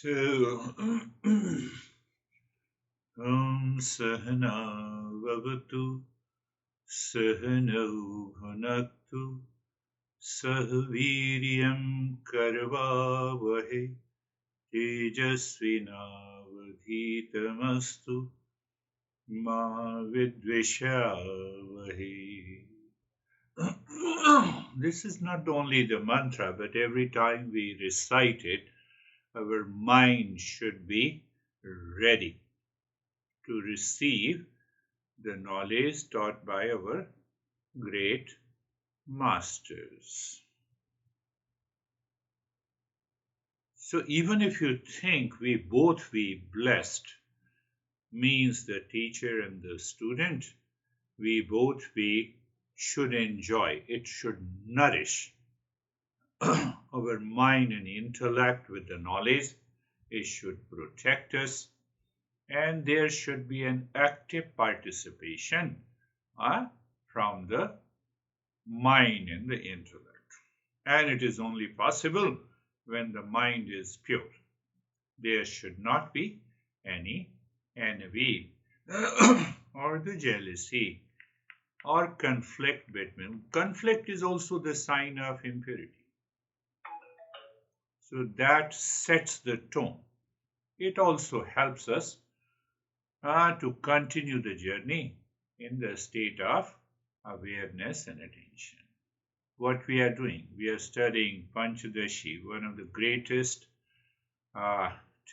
So, Om Sahana Vavatu Sahano Bhunaktu Sahaviryam Karvavahe Tejasvinavadhitamastu Ma Vidvishavahe. This is not only the mantra, but every time we recite it, our mind should be ready to receive the knowledge taught by our great masters. So even if you think we both be blessed, means the teacher and the student, we both be should enjoy. It should nourish our mind and intellect with the knowledge. It should protect us, and there should be an active participation from the mind and the intellect. And it is only possible when the mind is pure. There should not be any envy or the jealousy or conflict between. Conflict is also the sign of impurity. So that sets the tone. It also helps us to continue the journey in the state of awareness and attention. What we are doing, we are studying Panhdasi, one of the greatest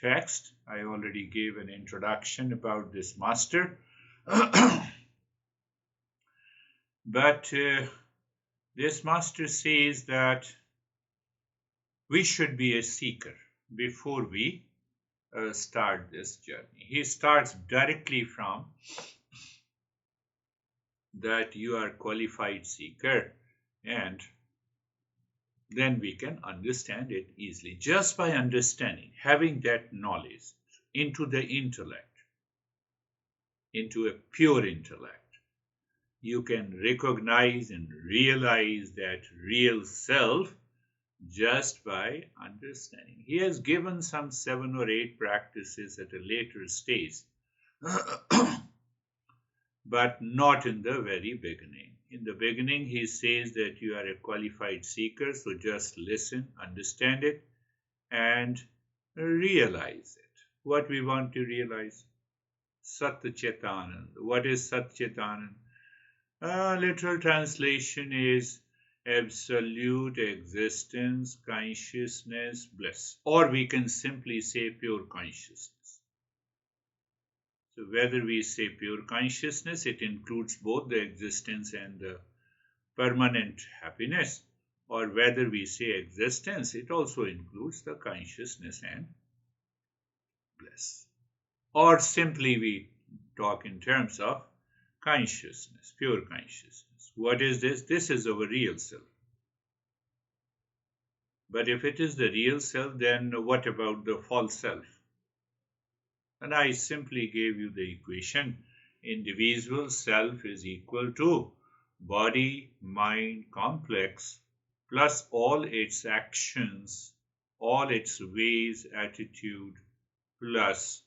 texts. I already gave an introduction about this master. But this master says that we should be a seeker before we start this journey. He starts directly from that you are qualified seeker, and then we can understand it easily. Just by understanding, having that knowledge into the intellect, into a pure intellect, you can recognize and realize that real self just by understanding. He has given some 7 or 8 practices at a later stage, but not in the very beginning. In the beginning, he says that you are a qualified seeker, so just listen, understand it, and realize it. What we want to realize? Sat Chetanand. What is Sat Chetanand? Literal translation is absolute existence, consciousness, bliss. Or we can simply say pure consciousness. So whether we say pure consciousness, it includes both the existence and the permanent happiness, or whether we say existence, it also includes the consciousness and bliss. Or simply we talk in terms of consciousness, pure consciousness. What is this? This is our real self. But if it is the real self, then what about the false self? And I simply gave you the equation. Individual self is equal to body, mind, complex, plus all its actions, all its ways, attitude, plus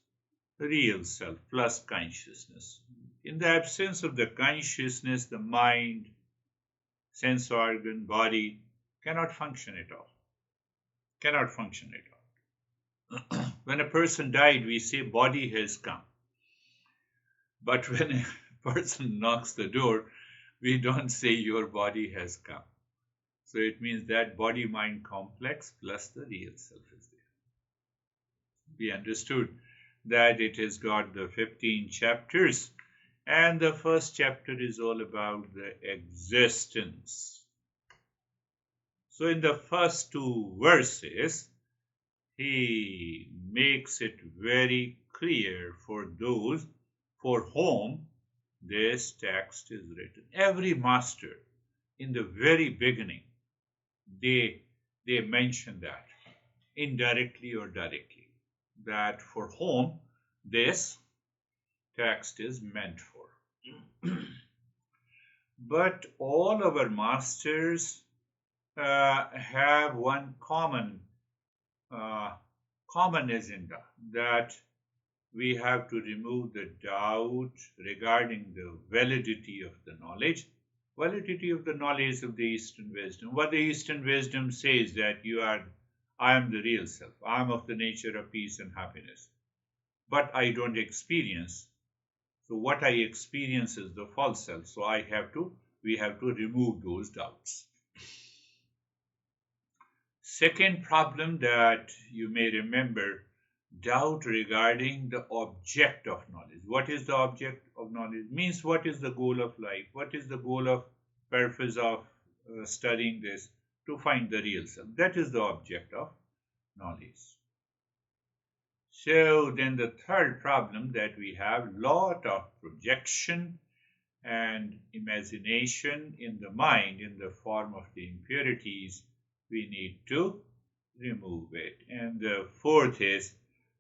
real self, plus consciousness. In the absence of the consciousness, the mind, sense organ, body cannot function at all. Cannot function at all. When a person died, we say body has come. But when a person knocks the door, we don't say your body has come. So it means that body-mind complex plus the real self is there. We understood that it has got the 15 chapters, and the first chapter is all about the existence. So in the first 2 verses, he makes it very clear for those for whom this text is written. Every master, in the very beginning, they mention that, indirectly or directly, that for whom this text is meant for. But all our masters have one common common agenda that we have to remove the doubt regarding the validity of the knowledge. Validity of the knowledge of the Eastern wisdom. What the Eastern wisdom says that I am the real self. I am of the nature of peace and happiness. But I don't experience. So what I experience is the false self. So we have to remove those doubts. Second problem that you may remember, doubt regarding the object of knowledge. What is the object of knowledge? Means what is the goal of life? What is the goal of purpose of studying this? To find the real self. That is the object of knowledge. So then the third problem that we have, lot of projection and imagination in the mind in the form of the impurities. We need to remove it. And the fourth is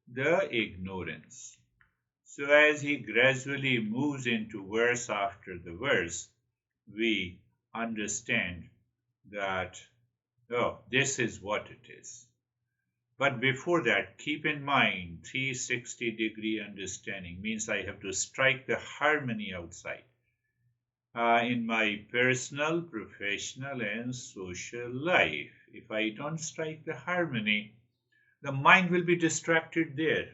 the ignorance. So as he gradually moves into verse after the verse, we understand that, oh, this is what it is. But before that, keep in mind 360-degree understanding means I have to strike the harmony outside. In my personal, professional, and social life. If I don't strike the harmony, the mind will be distracted there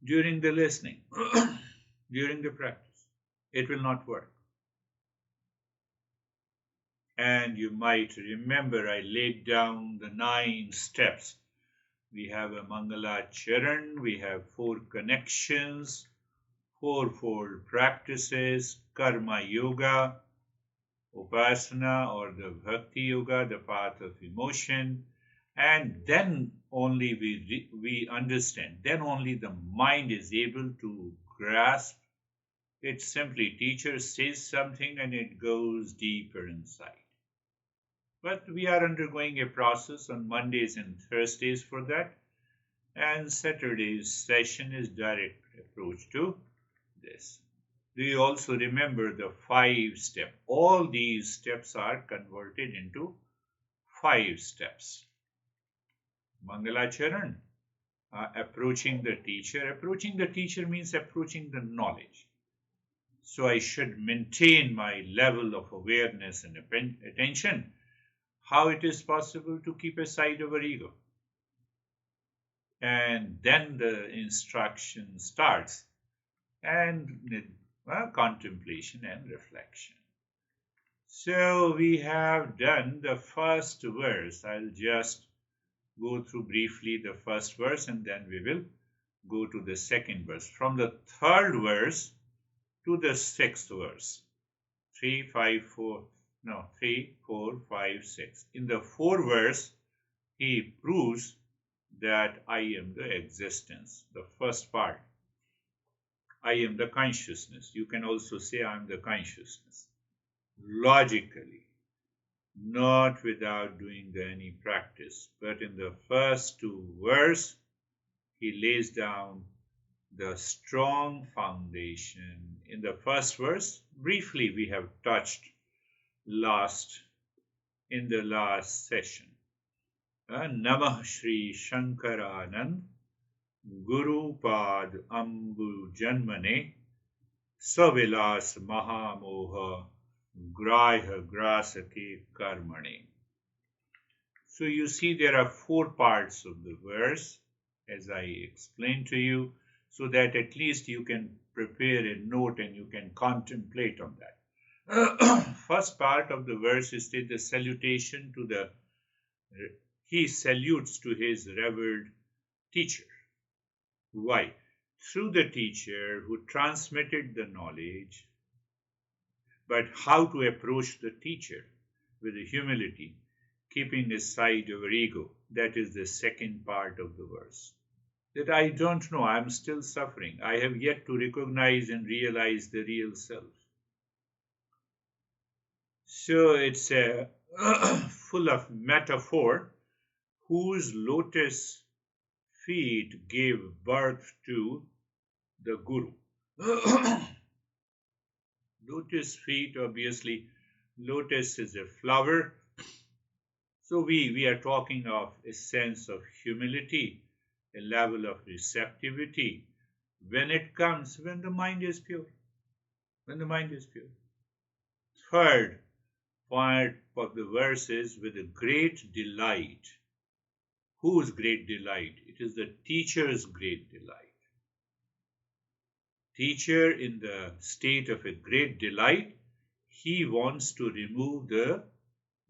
during the listening, during the practice. It will not work. And you might remember I laid down the 9 steps. We have a Mangala Charan, we have 4 connections, 4-fold practices, Karma Yoga, Upasana or the Bhakti Yoga, the path of emotion, and then only we understand, then only the mind is able to grasp. It's simply teacher says something and it goes deeper inside. But we are undergoing a process on Mondays and Thursdays for that, and Saturday's session is direct approach to this. Do you also remember the 5 steps? All these steps are converted into 5 steps. Mangalacharan, approaching the teacher. Approaching the teacher means approaching the knowledge. So I should maintain my level of awareness and attention. How it is possible to keep aside our ego? And then the instruction starts. And contemplation and reflection. So we have done the first verse. I'll just go through briefly the first verse and then we will go to the second verse. From the third verse to the 6th verse. 3, 4, 5, 6. In the 4th verse, he proves that I am the existence. The first part. I am the consciousness. You can also say I am the consciousness. Logically, not without doing any practice. But in the first 2 verses, he lays down the strong foundation. In the first verse, briefly we have touched in the last session. Namah Shri Shankaranand Guru Pad Ambu Janmane Savilas Mahamoha Graiha Grasake Karmane. So you see there are 4 parts of the verse as I explained to you, so that at least you can prepare a note and you can contemplate on that. First part of the verse is the salutation to he salutes to his revered teacher. Why? Through the teacher who transmitted the knowledge, but how to approach the teacher with humility, keeping aside our ego. That is the second part of the verse. That I don't know, I'm still suffering. I have yet to recognize and realize the real self. So it's full of metaphor, whose lotus feet gave birth to the Guru. Lotus feet, obviously, lotus is a flower. So we are talking of a sense of humility, a level of receptivity when it comes when the mind is pure. When the mind is pure. Third part of the verse is with a great delight. Whose great delight? It is the teacher's great delight. Teacher in the state of a great delight, he wants to remove the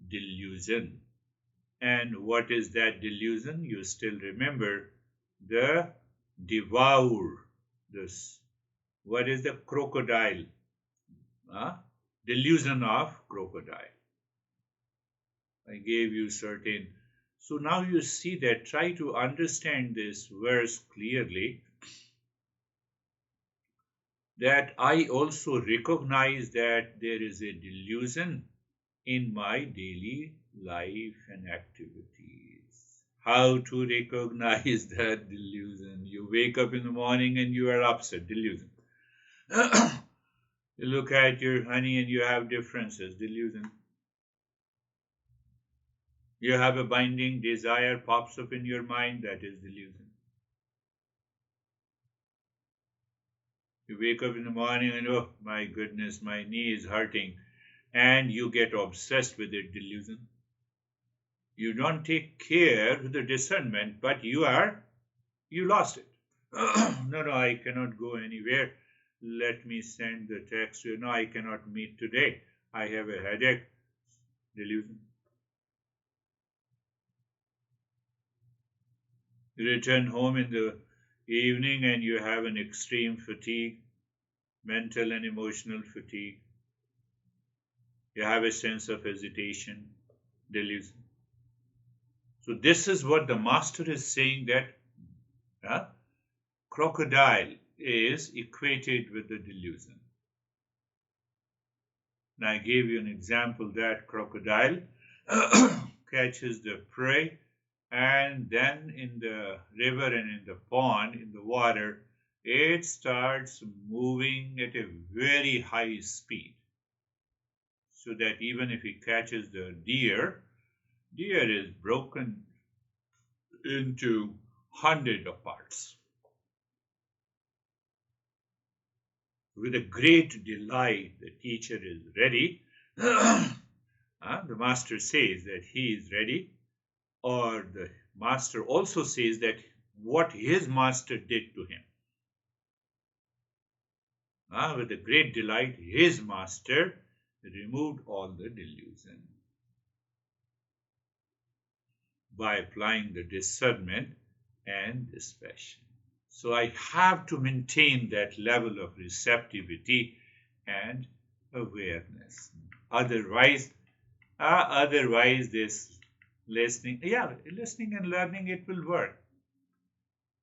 delusion. And what is that delusion? You still remember the devour. This. What is the crocodile? Delusion of crocodile. I gave you certain. So now you see that, try to understand this verse clearly, that I also recognize that there is a delusion in my daily life and activities. How to recognize that delusion? You wake up in the morning and you are upset, delusion. You look at your honey and you have differences, delusion. You have a binding desire pops up in your mind, that is delusion. You wake up in the morning and, oh my goodness, my knee is hurting, and you get obsessed with it, delusion. You don't take care with the discernment, but you lost it. No, I cannot go anywhere. Let me send the text. No, I cannot meet today. I have a headache. Delusion. You return home in the evening and you have an extreme fatigue, mental and emotional fatigue. You have a sense of hesitation, delusion. So this is what the master is saying, that crocodile is equated with the delusion. And I gave you an example that crocodile catches the prey, and then in the river and in the pond, in the water, it starts moving at a very high speed. So that even if he catches the deer is broken into hundreds of parts. With a great delight, the teacher is ready. The master says that he is ready, or the master also says that what his master did to him. With a great delight, his master removed all the delusion by applying the discernment and dispassion. So I have to maintain that level of receptivity and awareness. Otherwise this listening and learning, it will work.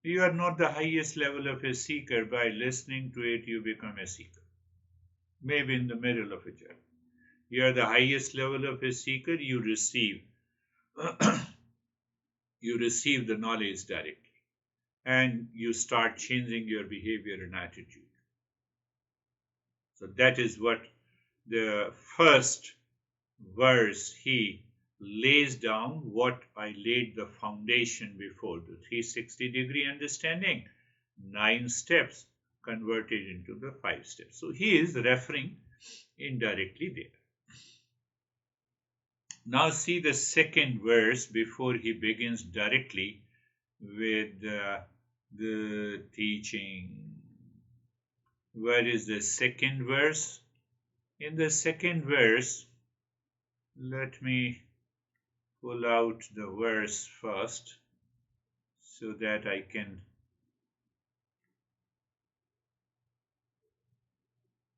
You are not the highest level of a seeker. By listening to it, you become a seeker. Maybe in the middle of a journey. You are the highest level of a seeker, you receive the knowledge directly. And you start changing your behavior and attitude. So that is what the first verse, he lays down what I laid the foundation before, the 360-degree understanding, 9 steps converted into the 5 steps. So he is referring indirectly there. Now see the second verse before he begins directly with the teaching. Where is the second verse? In the second verse, let me pull out the verse first so that I can.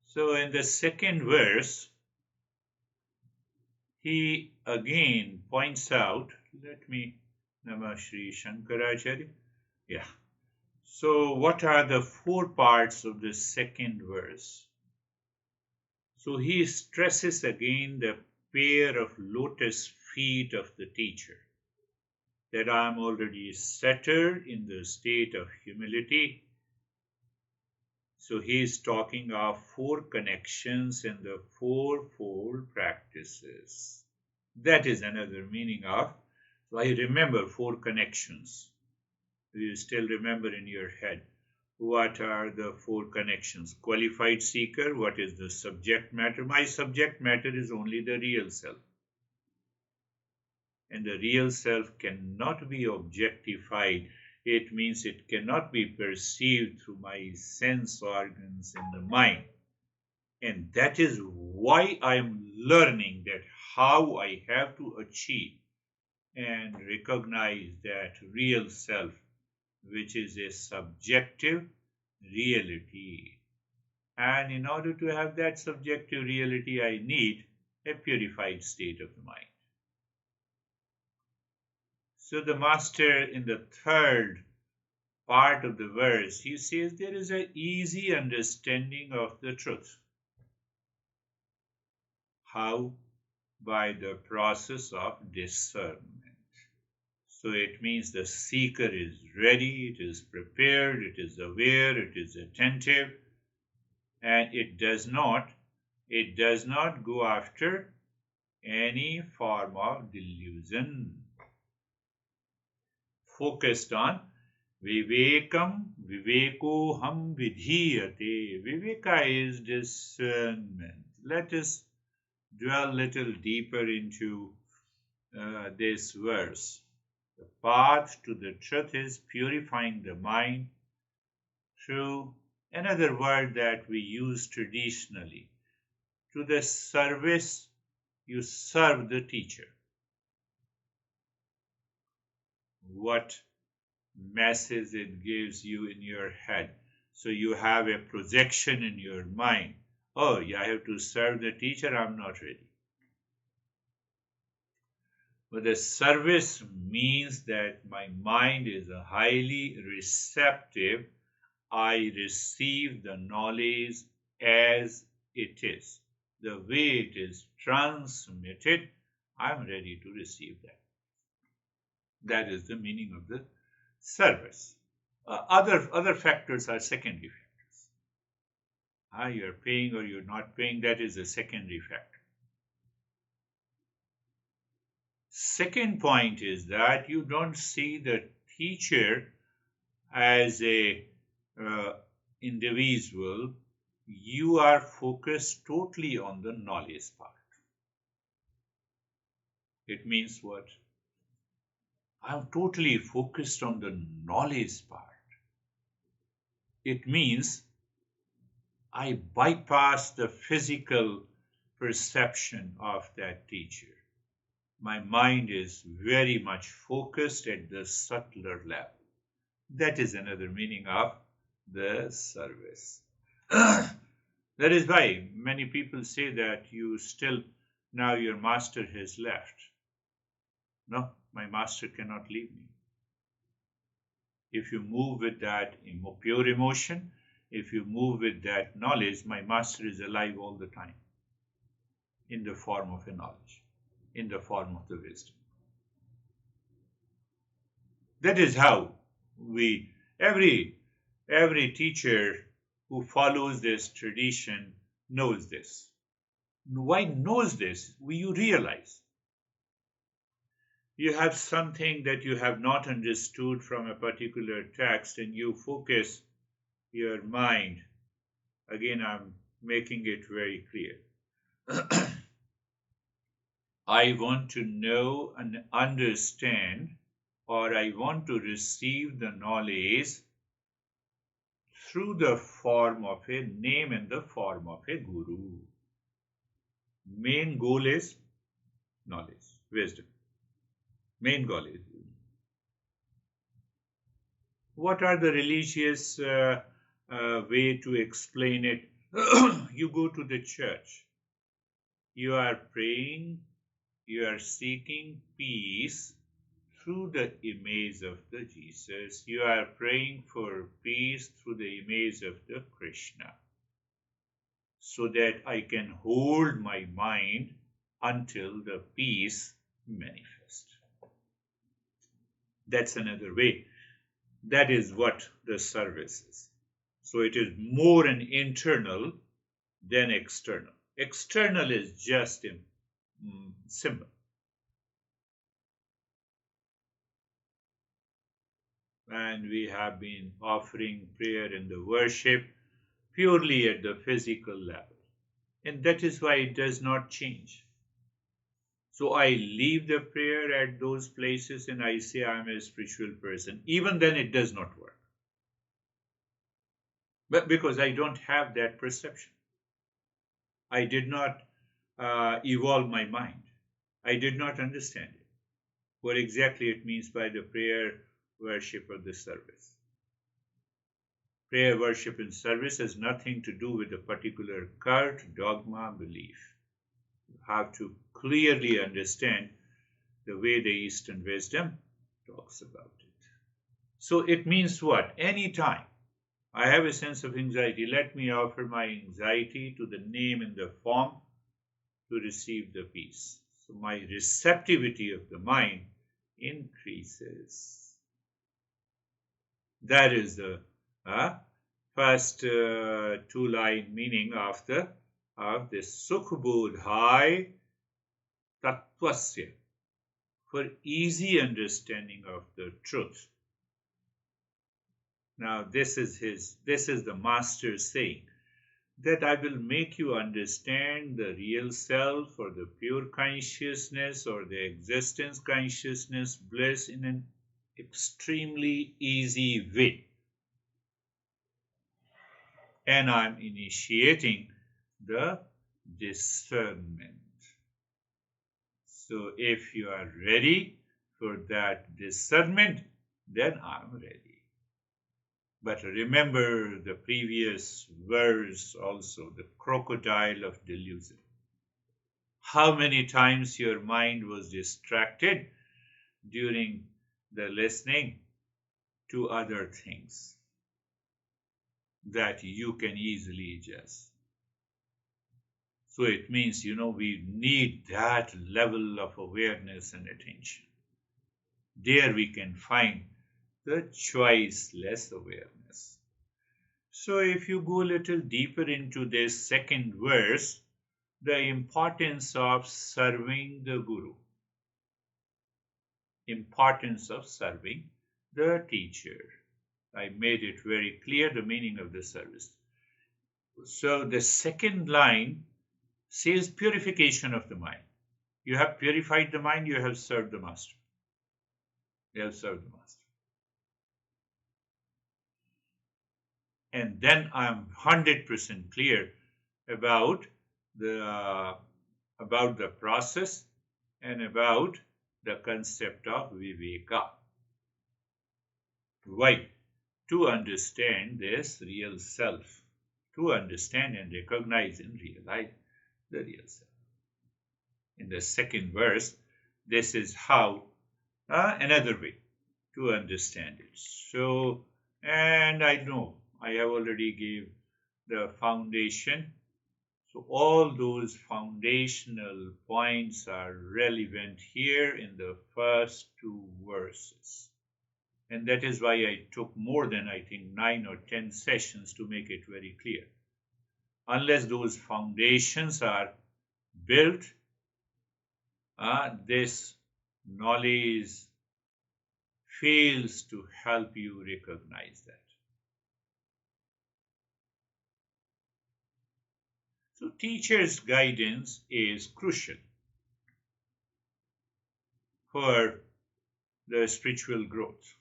So in the second verse, he again points out, Namah Shri Shankaracharya. Yeah. So what are the 4 parts of the second verse? So he stresses again the pair of lotus feet of the teacher, that I am already centered in the state of humility. So he is talking of 4 connections and the 4-fold practices. That is another meaning of, so I remember 4 connections. You still remember in your head what are the four connections? Qualified seeker, what is the subject matter? My subject matter is only the real self. And the real self cannot be objectified. It means it cannot be perceived through my sense organs in the mind. And that is why I am learning that how I have to achieve and recognize that real self, which is a subjective reality. And in order to have that subjective reality, I need a purified state of the mind. So the master in the third part of the verse, he says there is an easy understanding of the truth. How? By the process of discernment. So it means the seeker is ready, it is prepared, it is aware, it is attentive, and it does not go after any form of delusion. Focused on vivekam, vivekoham vidhiyate. Viveka is discernment. Let us dwell a little deeper into this verse. The path to the truth is purifying the mind through another word that we use traditionally. To the service, you serve the teacher. What message it gives you in your head. So you have a projection in your mind. Oh, I have to serve the teacher, I'm not ready. But the service means that my mind is highly receptive. I receive the knowledge as it is. The way it is transmitted, I'm ready to receive that. That is the meaning of the service. Other factors are secondary factors. You're paying or you're not paying, that is a secondary factor. Second point is that you don't see the teacher as a individual. You are focused totally on the knowledge part. It means what? I'm totally focused on the knowledge part. It means I bypass the physical perception of that teacher. My mind is very much focused at the subtler level. That is another meaning of the service. That is why many people say that now your master has left. No, my master cannot leave me. If you move with that pure emotion, if you move with that knowledge, my master is alive all the time in the form of a knowledge, in the form of the wisdom. That is how every teacher who follows this tradition knows this. Why knows this? You realize you have something that you have not understood from a particular text and you focus your mind. Again, I'm making it very clear. I want to know and understand, or I want to receive the knowledge through the form of a name and the form of a guru. Main goal is knowledge, wisdom. Main goal is. What are the religious way to explain it? You go to the church. You are praying. You are seeking peace through the image of the Jesus. You are praying for peace through the image of the Krishna, so that I can hold my mind until the peace manifests. That's another way. That is what the service is. So it is more an internal than external. External is just a symbol. and we have been offering prayer in the worship purely at the physical level. And that is why it does not change. So I leave the prayer at those places and I say I'm a spiritual person. Even then, it does not work. But because I don't have that perception, I did not evolve my mind. I did not understand it, what exactly it means by the prayer, worship, or the service. Prayer, worship, and service has nothing to do with a particular cult, dogma, belief. You have to clearly understand the way the Eastern wisdom talks about it. So it means what? Anytime I have a sense of anxiety, let me offer my anxiety to the name and the form to receive the peace. So my receptivity of the mind increases. That is the first two-line meaning of this Sukhbodhai Tattvasya, for easy understanding of the truth. Now this is the master saying that I will make you understand the real self or the pure consciousness or the existence consciousness bliss in an extremely easy way. And I'm initiating the discernment. So if you are ready for that discernment, then I'm ready. But remember the previous verse also, the crocodile of delusion. How many times your mind was distracted during the listening to other things that you can easily adjust. So it means, we need that level of awareness and attention. There we can find the choiceless awareness. So if you go a little deeper into this second verse, the importance of serving the Guru, importance of serving the teacher. I made it very clear the meaning of the service. So the second line says purification of the mind. You have purified the mind, you have served the master. You have served the master. And then I'm 100% clear about the process and about the concept of viveka. Why? To understand this real self, to understand and recognize and realize the real self. In the second verse, this is how another way to understand it. So, and I know I have already gave the foundation. So all those foundational points are relevant here in the first two verses. And that is why I took more than, I think, 9 or 10 sessions to make it very clear. Unless those foundations are built, this knowledge fails to help you recognize that. So teacher's guidance is crucial for the spiritual growth,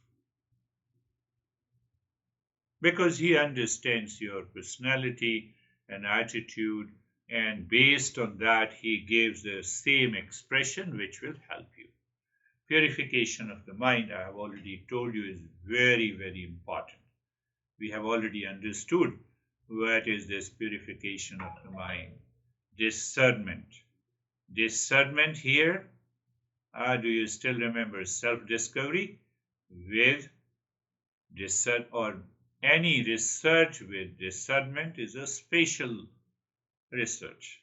because he understands your personality and attitude, and based on that he gives the same expression which will help you. Purification of the mind, I have already told you, is very, very important. We have already understood what is this purification of the mind. Discernment. Discernment here, do you still remember self-discovery with discern, or any research with discernment is a spatial research.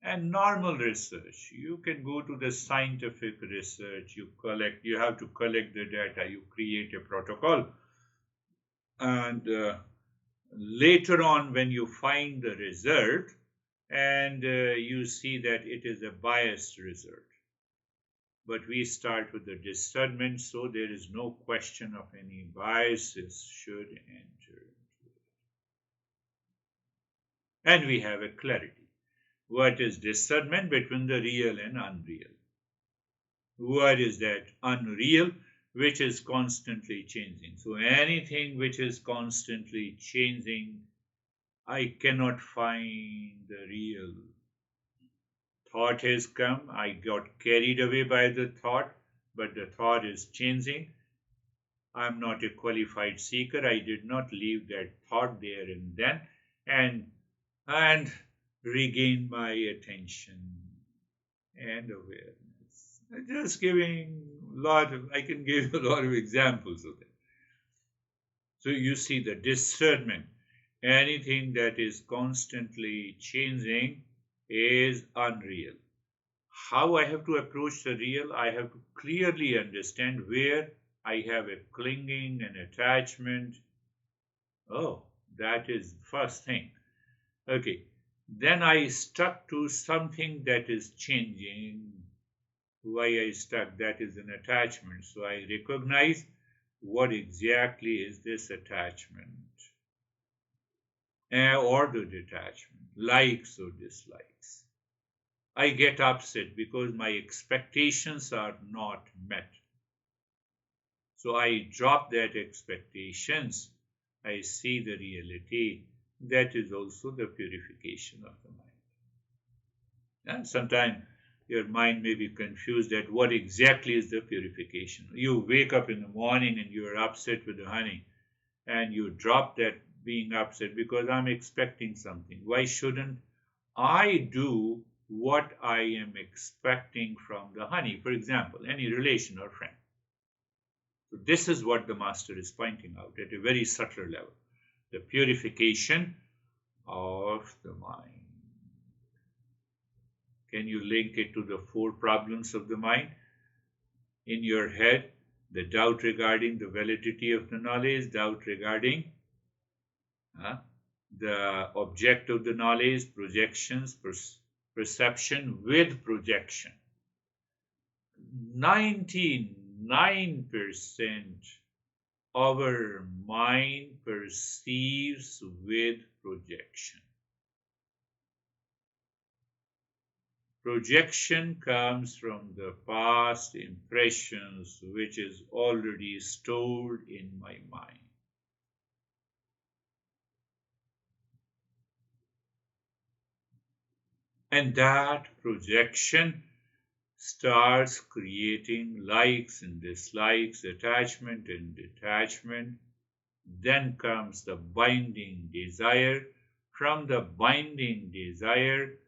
And normal research, you can go to the scientific research, you have to collect the data, you create a protocol, and later on when you find the result and you see that it is a biased result. but we start with the discernment, so there is no question of any biases should enter. And we have a clarity. What is discernment between the real and unreal? What is that unreal which is constantly changing? So anything which is constantly changing, I cannot find the real. Thought has come, I got carried away by the thought, but the thought is changing. I'm not a qualified seeker. I did not leave that thought there and then and regain my attention and awareness. Just giving I can give a lot of examples of that. So you see the discernment. Anything that is constantly changing is unreal. How I have to approach the real? I have to clearly understand where I have a clinging and attachment. Oh, that is the first thing. Okay, then I stuck to something that is changing. Why I stuck? That is an attachment. So I recognize what exactly is this attachment or the detachment, likes or dislikes. I get upset because my expectations are not met. So I drop that expectations. I see the reality. That is also the purification of the mind. And sometimes your mind may be confused at what exactly is the purification. You wake up in the morning and you are upset with the honey, and you drop that being upset because I'm expecting something. Why shouldn't I do what I am expecting from the honey? For example, any relation or friend. So this is what the master is pointing out at a very subtle level. The purification of the mind. Can you link it to the four problems of the mind? In your head, the doubt regarding the validity of the knowledge, doubt regarding the object of the knowledge, projections, perception with projection. 99% our mind perceives with projection. Projection comes from the past impressions which is already stored in my mind. And that projection starts creating likes and dislikes, attachment and detachment. Then comes the binding desire. From the binding desire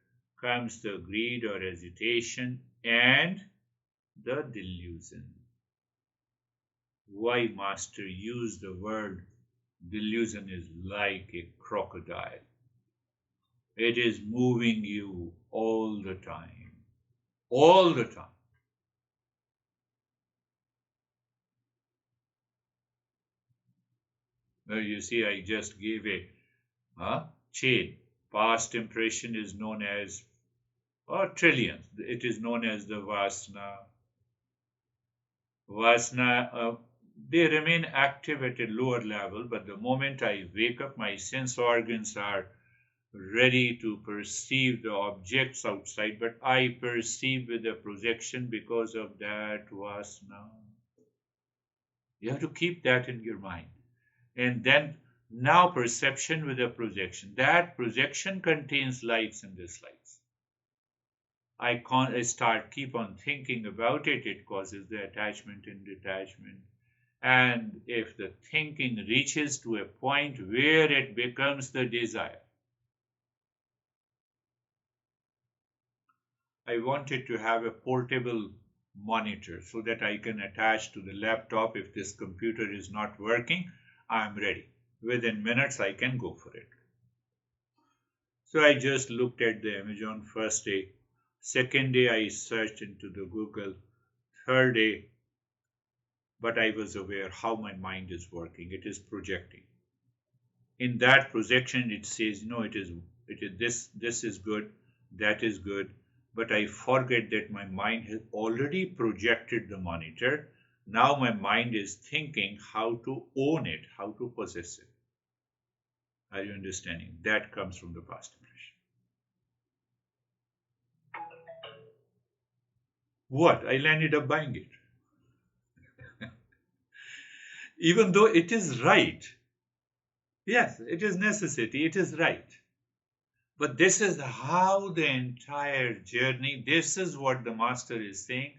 comes the greed or hesitation and the delusion. Why Master used the word delusion is like a crocodile. It is moving you all the time. All the time. Now you see, I just gave a chain. Past impression is known as trillions. It is known as the vasana. Vasana, they remain active at a lower level, but the moment I wake up, my sense organs are ready to perceive the objects outside, but I perceive with a projection because of that vasana. You have to keep that in your mind. And then now perception with a projection. That projection contains likes and dislikes. I keep on thinking about it, it causes the attachment and detachment. And if the thinking reaches to a point where it becomes the desire, I wanted to have a portable monitor so that I can attach to the laptop. If this computer is not working, I'm ready. Within minutes, I can go for it. So I just looked at the Amazon first day. Second day, I searched into the Google. Third day, but I was aware how my mind is working. It is projecting. In that projection, it says, no, it is this is good, that is good, but I forget that my mind has already projected the monitor. Now my mind is thinking how to own it, how to possess it. Are you understanding? That comes from the past impression. What? I ended up buying it. Even though it is right. Yes, it is necessity, it is right. But this is how the entire journey, this is what the master is saying,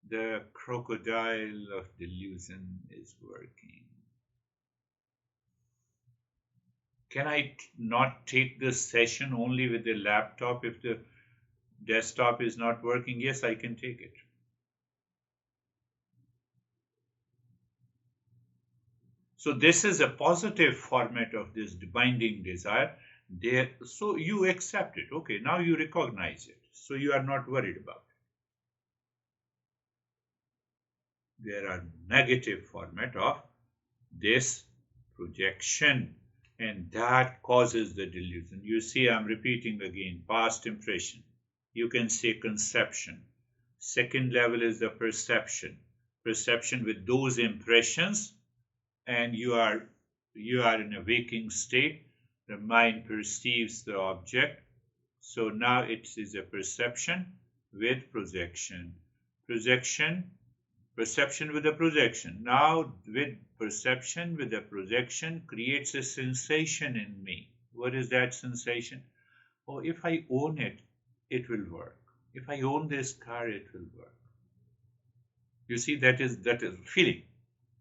the crocodile of delusion is working. Can I not take this session only with the laptop if the desktop is not working? Yes, I can take it. So this is a positive format of this binding desire. There, so you accept it. Okay, now you recognize it. So you are not worried about it. There are negative format of this projection, and that causes the delusion. You see, I'm repeating again, past impression. You can say conception. Second level is the perception. Perception with those impressions, and you are in a waking state. The mind perceives the object. So now it is a perception with projection. Projection, perception with a projection. Now with perception with a projection creates a sensation in me. What is that sensation? Oh, if I own it, it will work. If I own this car, it will work. You see, that is feeling,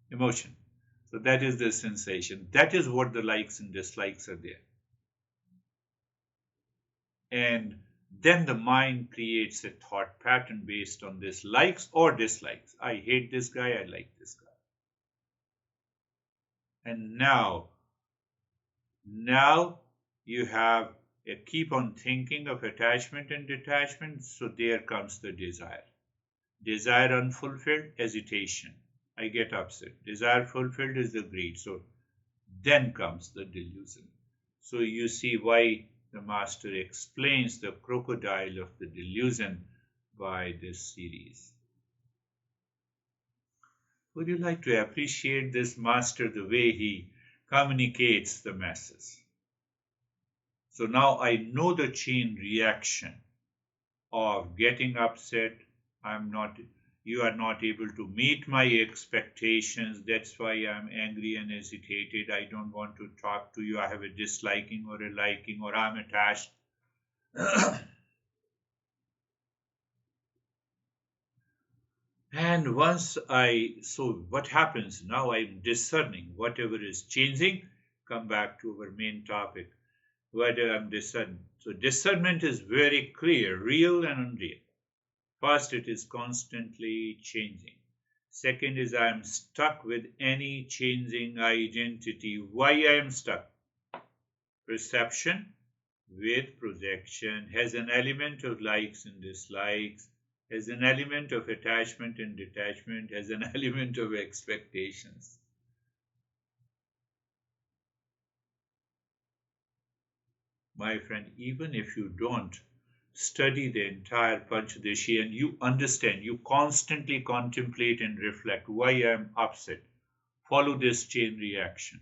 emotion. So that is the sensation. That is what the likes and dislikes are there. And then the mind creates a thought pattern based on this likes or dislikes. I hate this guy, I like this guy. And now you have a keep on thinking of attachment and detachment. So there comes the desire. Desire unfulfilled, hesitation. I get upset. Desire fulfilled is the greed. So then comes the delusion. So you see why the master explains the crocodile of the delusion by this series. Would you like to appreciate this master, the way he communicates the masses? So now I know the chain reaction of getting upset. I'm not, you are not able to meet my expectations. That's why I'm angry and hesitated. I don't want to talk to you. I have a disliking or a liking, or I'm attached. And so what happens now? I'm discerning whatever is changing. Come back to our main topic. Whether I'm discerning. So discernment is very clear, real and unreal. First, it is constantly changing. Second is I am stuck with any changing identity. Why I am stuck? Perception with projection has an element of likes and dislikes, has an element of attachment and detachment, has an element of expectations. My friend, even if you don't study the entire Panhdasi and you understand, you constantly contemplate and reflect why I am upset, follow this chain reaction.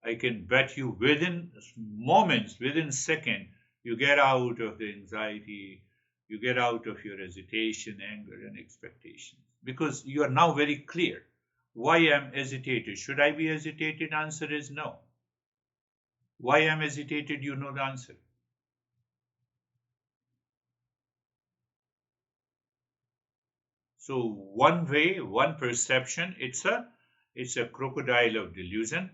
I can bet you within moments, within seconds, you get out of the anxiety, you get out of your hesitation, anger, and expectations. Because you are now very clear. Why I am hesitated? Should I be hesitated? Answer is no. Why I am hesitated? You know the answer. So one way, one perception, it's a crocodile of delusion,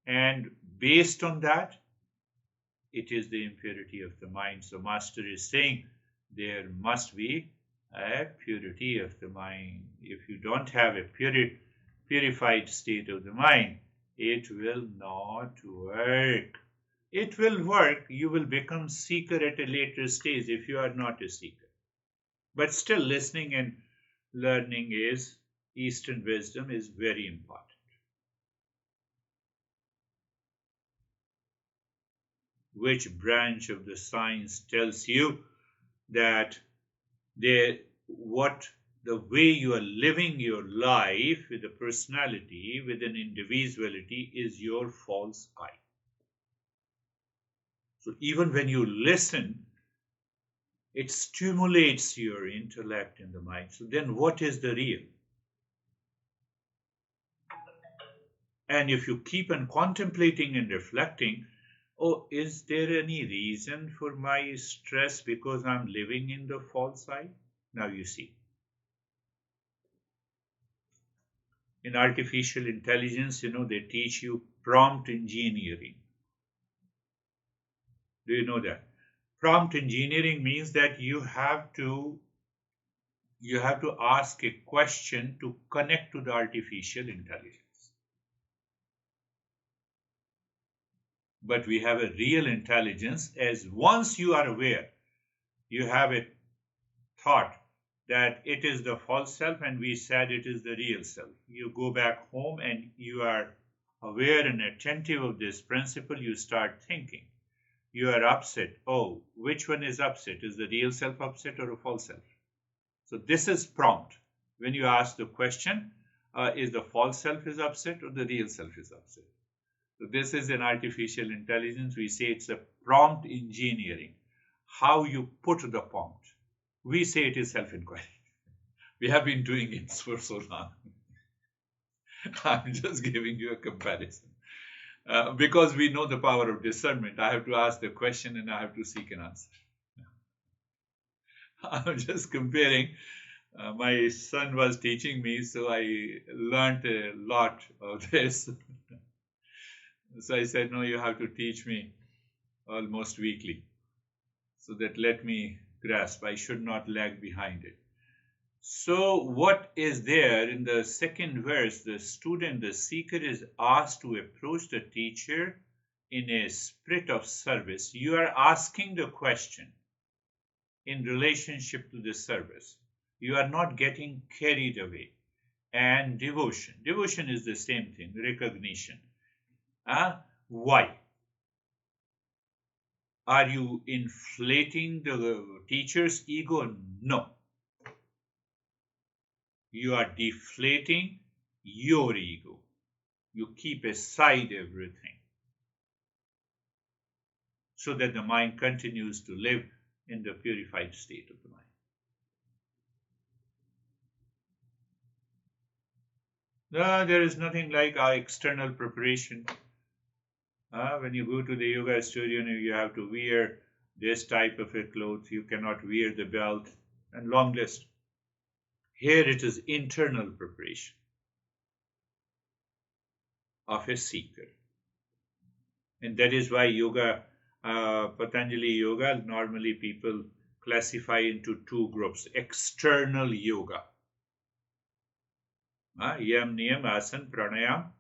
and based on that, it is the impurity of the mind. So master is saying there must be a purity of the mind. If you don't have a purified state of the mind, it will not work. It will work. You will become seeker at a later stage if you are not a seeker. But still, listening and learning is Eastern wisdom is very important. Which branch of the science tells you that the way you are living your life with a personality, with an individuality, is your false I. So even when you listen, it stimulates your intellect in the mind. So then what is the real? And if you keep on contemplating and reflecting, oh, is there any reason for my stress because I'm living in the false I? Now you see. In artificial intelligence, they teach you prompt engineering. Do you know that? Prompt engineering means that you have to ask a question to connect to the artificial intelligence. But we have a real intelligence, as once you are aware, you have a thought that it is the false self and we said it is the real self. You go back home and you are aware and attentive of this principle, you start thinking. You are upset. Oh, which one is upset? Is the real self upset or a false self? So this is prompt. When you ask the question, is the false self is upset or the real self is upset? So this is an artificial intelligence. We say it's a prompt engineering. How you put the prompt. We say it is self-inquiry. We have been doing it for so long. I'm just giving you a comparison. Because we know the power of discernment, I have to ask the question and I have to seek an answer. I'm just comparing. My son was teaching me, so I learned a lot of this. So I said, no, you have to teach me almost weekly. So that let me grasp. I should not lag behind it. So what is there in the second verse? The student, the seeker, is asked to approach the teacher in a spirit of service. You are asking the question in relationship to the service. You are not getting carried away. And devotion. Devotion is the same thing, recognition. Why? Are you inflating the teacher's ego? No. You are deflating your ego. You keep aside everything so that the mind continues to live in the purified state of the mind. There is nothing like our external preparation. When you go to the yoga studio, you have to wear this type of a cloth. You cannot wear the belt, and long list. Here it is internal preparation of a seeker. And that is why yoga, Patanjali yoga, normally people classify into two groups. External yoga. Yam, niyam, asan, pranayam.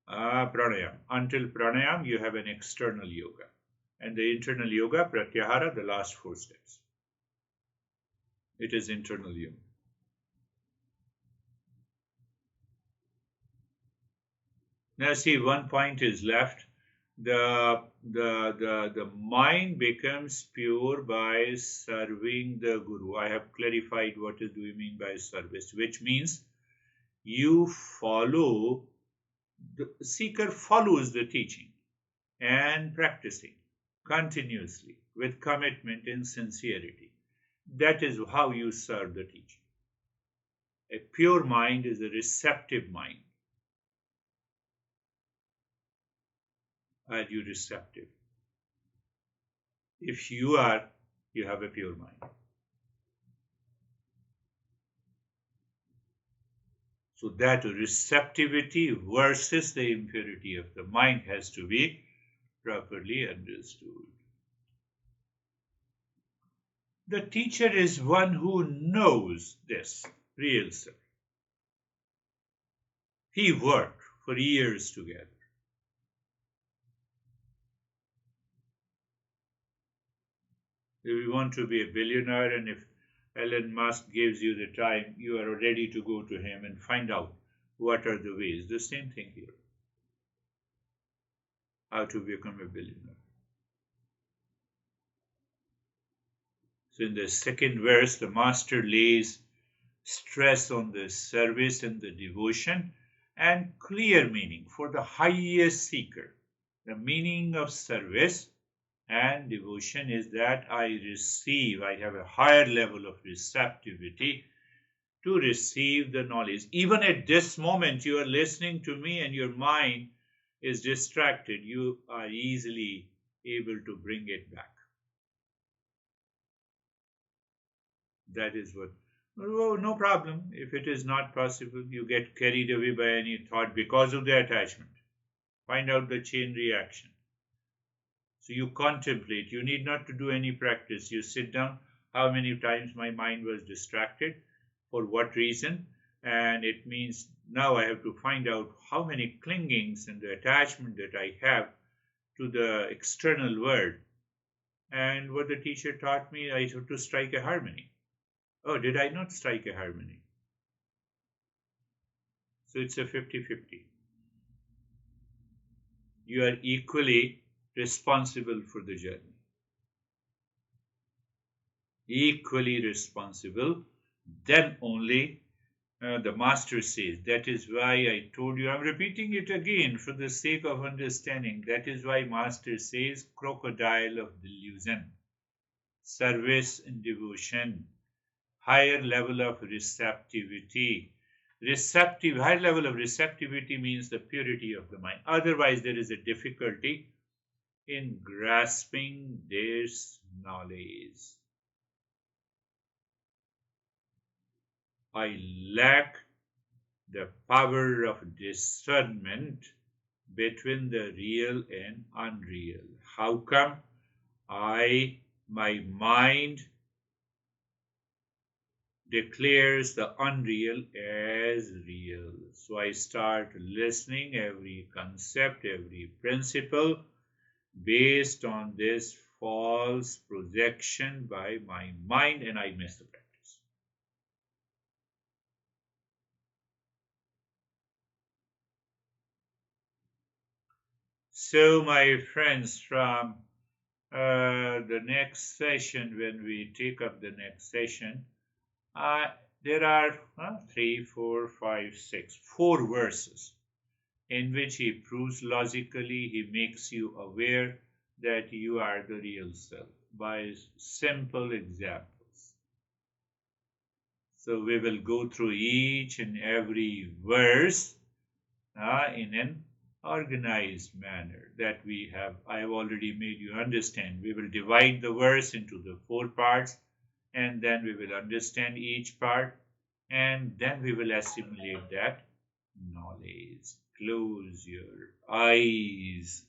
Pranayam. Until pranayam, you have an external yoga. And the internal yoga, pratyahara, the last 4 steps. It is internal yoga. Now see, one point is left. The mind becomes pure by serving the Guru. I have clarified what do we mean by service, which means you follow, the seeker follows the teaching and practicing continuously with commitment and sincerity. That is how you serve the teaching. A pure mind is a receptive mind. Are you receptive? If you are, you have a pure mind. So that receptivity versus the impurity of the mind has to be properly understood. The teacher is one who knows this real self. He worked for years together. If you want to be a billionaire, and if Elon Musk gives you the time, you are ready to go to him and find out what are the ways. The same thing here. How to become a billionaire. So in the second verse, the master lays stress on the service and the devotion and clear meaning for the highest seeker. The meaning of service and devotion is that I have a higher level of receptivity to receive the knowledge. Even at this moment, you are listening to me and your mind is distracted, you are easily able to bring it back. That is what. Oh, no problem. If it is not possible, you get carried away by any thought because of the attachment. Find out the chain reaction. So you contemplate. You need not to do any practice. You sit down. How many times my mind was distracted? For what reason? And it means now I have to find out how many clingings and the attachment that I have to the external world. And what the teacher taught me, I have to strike a harmony. Oh, did I not strike a harmony? So it's a 50-50. You are equally responsible for the journey. Equally responsible. Then only the master says, that is why I told you, I'm repeating it again for the sake of understanding. That is why master says, crocodile of delusion, service and devotion, higher level of receptivity. Higher level of receptivity means the purity of the mind. Otherwise, there is a difficulty in grasping this knowledge. I lack the power of discernment between the real and unreal. How come? My mind declares the unreal as real. So I start listening every concept, every principle based on this false projection by my mind, and I miss the practice. So my friends, from the next session, when we take up the next session, there are 4 verses in which he proves logically, he makes you aware that you are the real self by simple examples. So we will go through each and every verse in an organized manner that I have already made you understand. We will divide the verse into the 4 parts, and then we will understand each part, and then we will assimilate that knowledge. Close your eyes.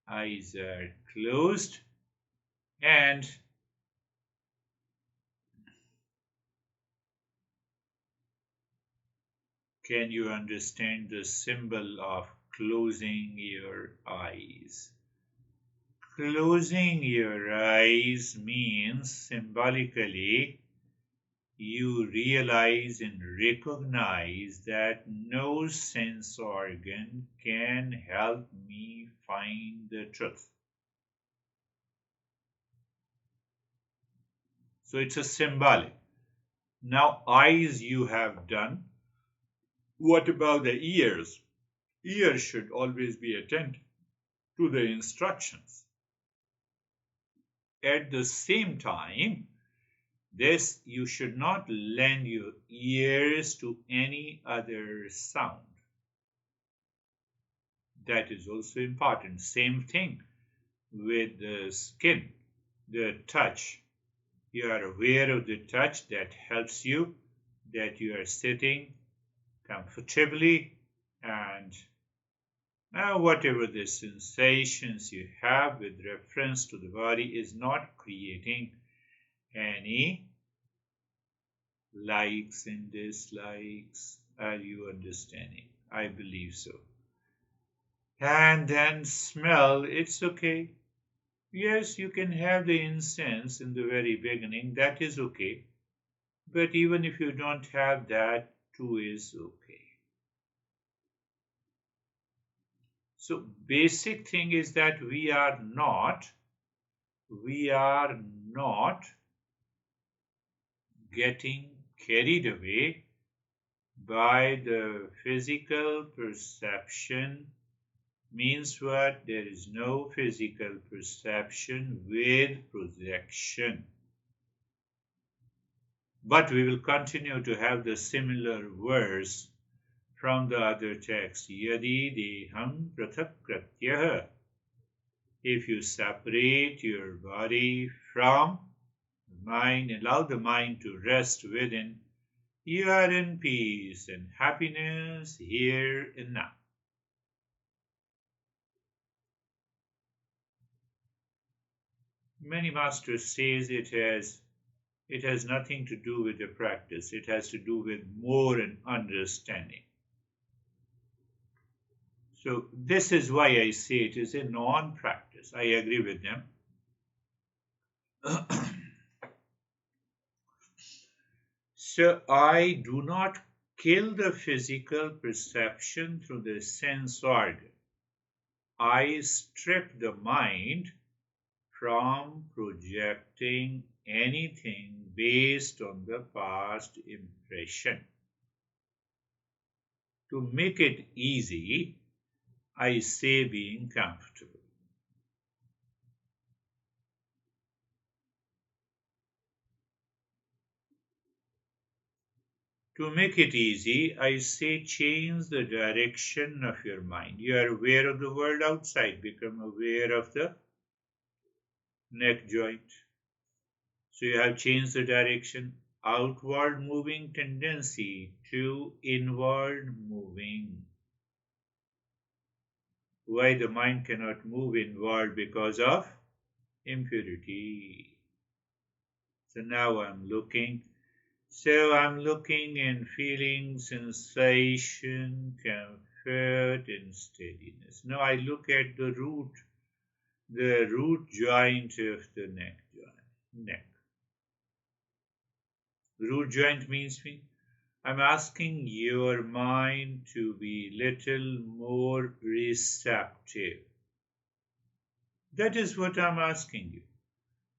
Eyes are closed, and can you understand the symbol of closing your eyes? Closing your eyes means symbolically you realize and recognize that no sense organ can help me find the truth. So it's a symbolic. Now, eyes you have done. What about the ears? Ears should always be attentive to the instructions. At the same time, you should not lend your ears to any other sound. That is also important. Same thing with the skin, the touch. You are aware of the touch that helps you, that you are sitting comfortably, and now whatever the sensations you have with reference to the body is not creating any likes and dislikes. Are you understanding? I believe so. And then smell, it's okay. Yes, you can have the incense in the very beginning, that is okay. But even if you don't have that, too is okay. So basic thing is that we are not getting carried away by the physical perception means what? There is no physical perception with projection. But we will continue to have the similar verse from the other text. Yadi deham prathak pratyah. If you separate your body from the mind, allow the mind to rest within, you are in peace and happiness here and now. Many masters says it has nothing to do with the practice. It has to do with more and understanding. So this is why I say it is a non-practice. I agree with them. So I do not kill the physical perception through the sense organ. I strip the mind from projecting anything based on the past impression. To make it easy, I say being comfortable. To make it easy, I say change the direction of your mind. You are aware of the world outside, become aware of the neck joint. So you have changed the direction, outward moving tendency to inward moving. Why the mind cannot move inward? Because of impurity. So now I'm looking. So I'm looking and feeling sensation, comfort, and steadiness. Now I look at the root joint of the neck. Root joint means me. I'm asking your mind to be little more receptive. That is what I'm asking you.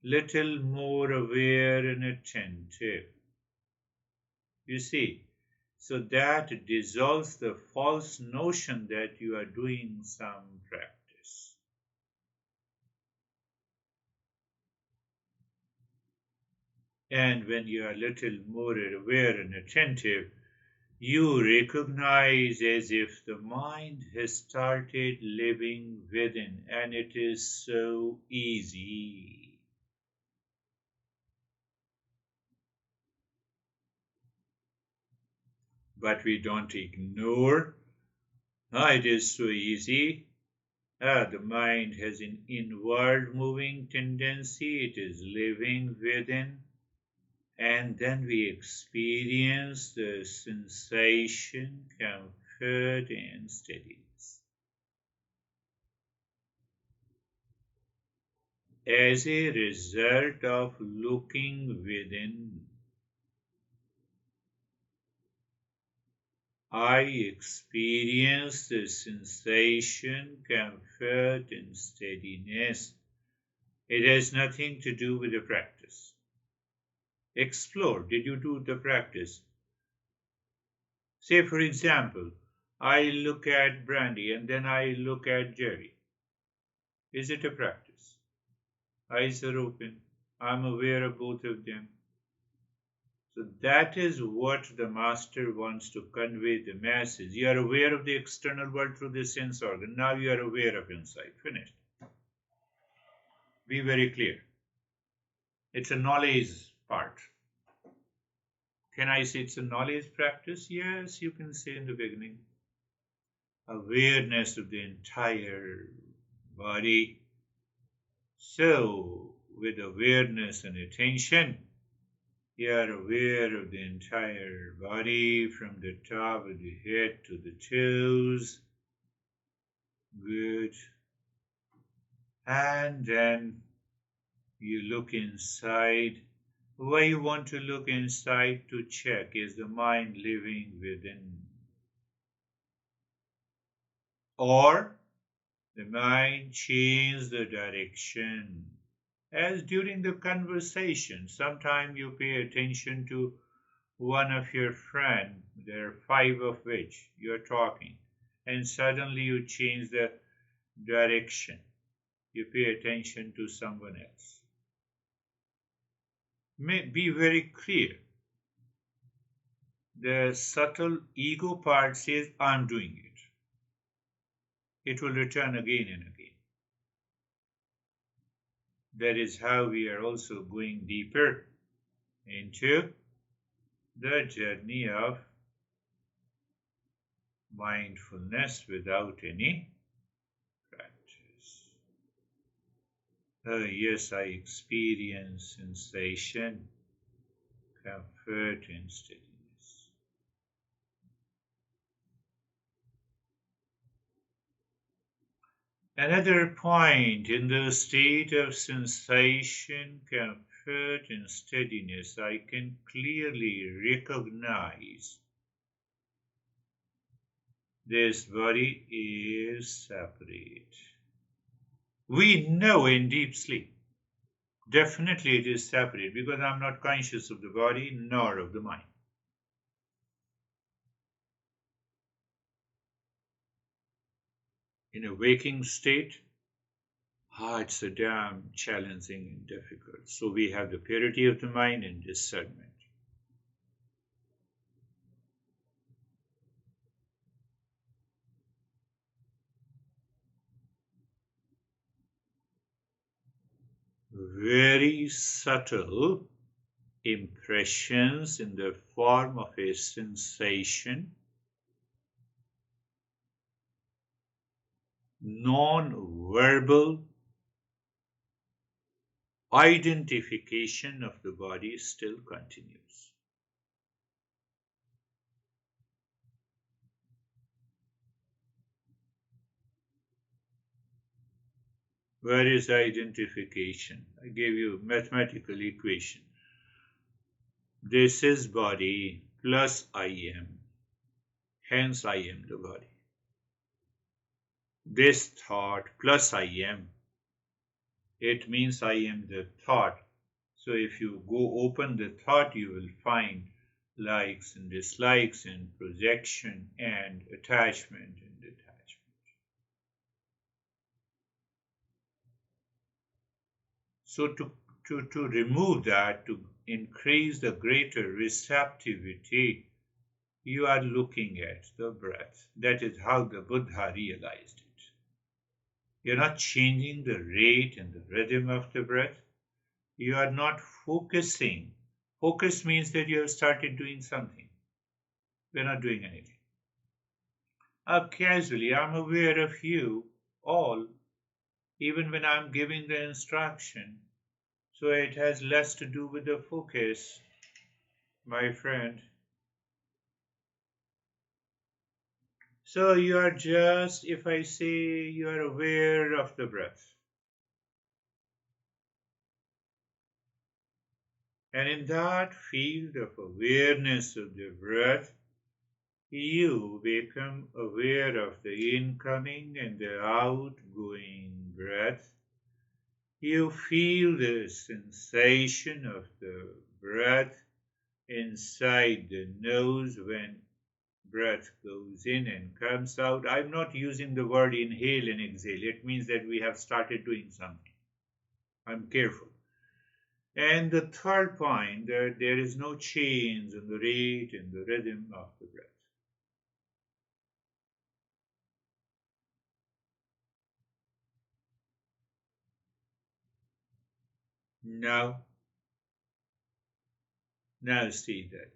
Little more aware and attentive. You see, so that dissolves the false notion that you are doing some practice. And when you are a little more aware and attentive, you recognize as if the mind has started living within, and it is so easy. But we don't ignore. It is so easy. The mind has an inward moving tendency. It is living within. And then we experience the sensation, comfort, and steadiness. As a result of looking within, I experience the sensation, comfort, and steadiness. It has nothing to do with the practice. Explore. Did you do the practice? Say, for example, I look at Brandy and then I look at Jerry. Is it a practice? Eyes are open. I'm aware of both of them. So that is what the master wants to convey the masses. You are aware of the external world through the sense organ. Now you are aware of inside. Finished. Be very clear. It's a knowledge part. Can I say it's a knowledge practice? Yes, you can say in the beginning. Awareness of the entire body. So, with awareness and attention, you are aware of the entire body from the top of the head to the toes. Good. And then you look inside. Why you want to look inside? To check, is the mind living within? Or the mind changed the direction As during the conversation, sometimes you pay attention to one of your friend, there are five of which you are talking, and suddenly you change the direction. You pay attention to someone else. Be very clear. The subtle ego part says, I'm doing it. It will return again and again. That is how we are also going deeper into the journey of mindfulness without any practice. Yes, I experience sensation, comfort, and steadiness. Another point, in the state of sensation, comfort, and steadiness, I can clearly recognize this body is separate. We know in deep sleep, definitely it is separate because I'm not conscious of the body nor of the mind. In a waking state, it's a damn challenging and difficult. So we have the purity of the mind and discernment. Very subtle impressions in the form of a sensation, non-verbal identification of the body still continues. Where is identification? I gave you a mathematical equation. This is body plus I am, hence I am the body. This thought plus I am, it means I am the thought. So if you go open the thought, you will find likes and dislikes and projection and attachment and detachment. So to remove that, to increase the greater receptivity, you are looking at the breath. That is how the Buddha realized it. You're not changing the rate and the rhythm of the breath. You are not focusing. Focus means that you have started doing something. We're not doing anything. Casually, I'm aware of you all, even when I'm giving the instruction. So it has less to do with the focus, my friend. So you are just, if I say you are aware of the breath. And in that field of awareness of the breath, you become aware of the incoming and the outgoing breath. You feel the sensation of the breath inside the nose when breath goes in and comes out. I'm not using the word inhale and exhale. It means that we have started doing something. I'm careful. And the third point, that there is no change in the rate and the rhythm of the breath. Now see that.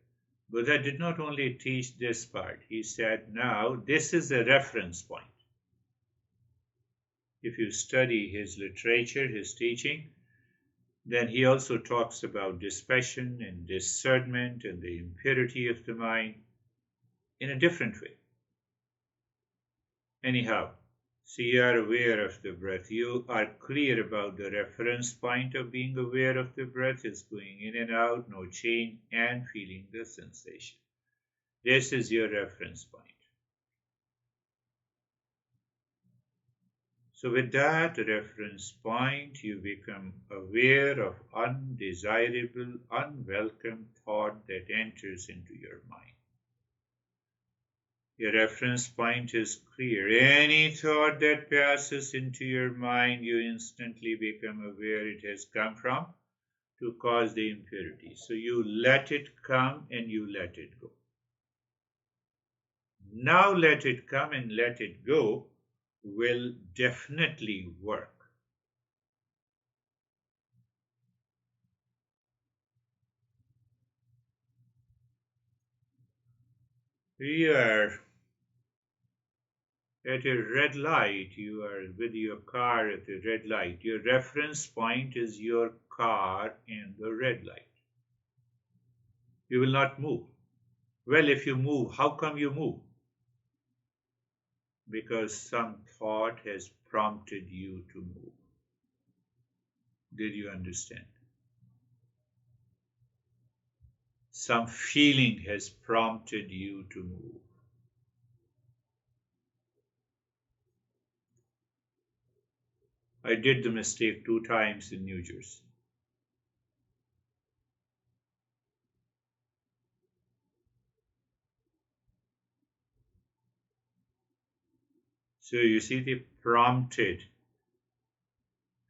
Buddha did not only teach this part, he said, now this is a reference point. If you study his literature, his teaching, then he also talks about dispassion and discernment and the impurity of the mind in a different way. Anyhow, so you are aware of the breath. You are clear about the reference point of being aware of the breath is going in and out, no change, and feeling the sensation. This is your reference point. So, with that reference point, you become aware of undesirable, unwelcome thought that enters into your mind. Your reference point is clear. Any thought that passes into your mind, you instantly become aware it has come from to cause the impurity. So you let it come and you let it go. Now let it come and let it go will definitely work. We are at a red light. You are with your car at a red light. Your reference point is your car and the red light. You will not move. Well, if you move, how come you move? Because some thought has prompted you to move. Did you understand? Some feeling has prompted you to move. I did the mistake 2 times in New Jersey. So you see, they prompted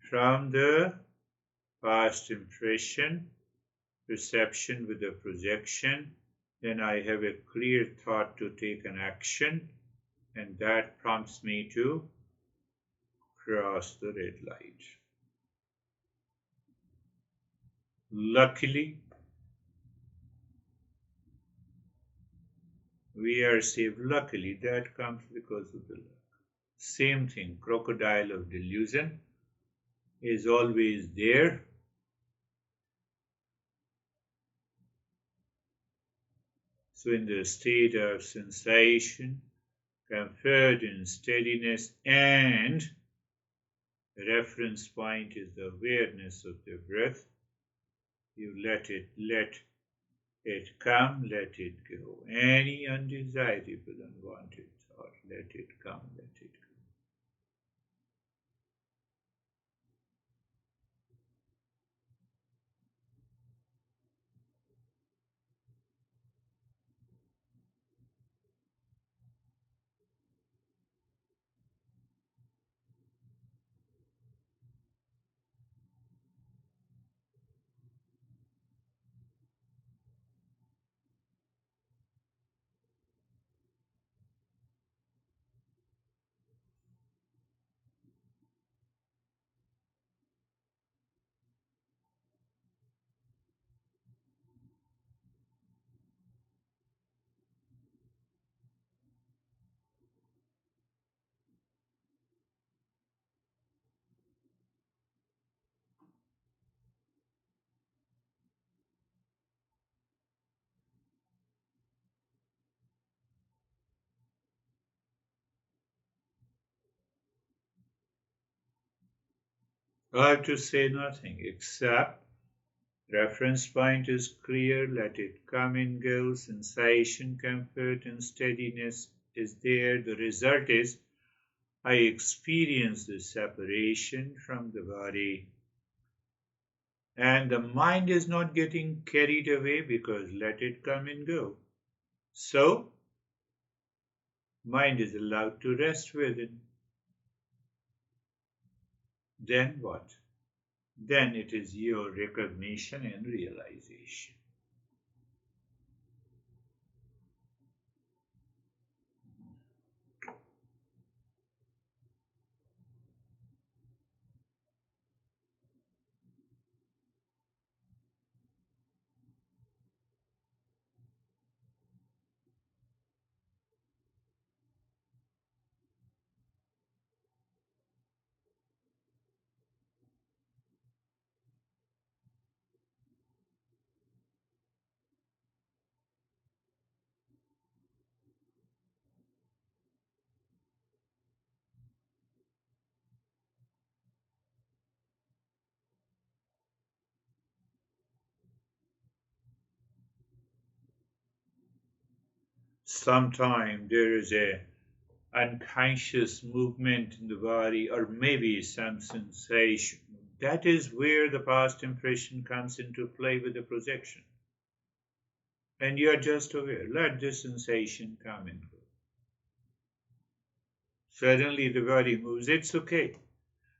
from the past impression, perception with a projection, then I have a clear thought to take an action, and that prompts me to cross the red light. Luckily, we are saved. Luckily, that comes because of the luck. Same thing, crocodile of delusion is always there. So, in the state of sensation, comfort, and steadiness, and reference point is the awareness of the breath. You let it come, let it go. Any undesirable, unwanted thought, let it come, let it go. I have to say nothing except reference point is clear, let it come and go, sensation, comfort, and steadiness is there. The result is I experience the separation from the body, and the mind is not getting carried away because let it come and go. So, mind is allowed to rest within. Then what? Then it is your recognition and realization. Sometime there is a unconscious movement in the body, or maybe some sensation. That is where the past impression comes into play with the projection. And you are just aware, let this sensation come and go. Suddenly the body moves, it's okay.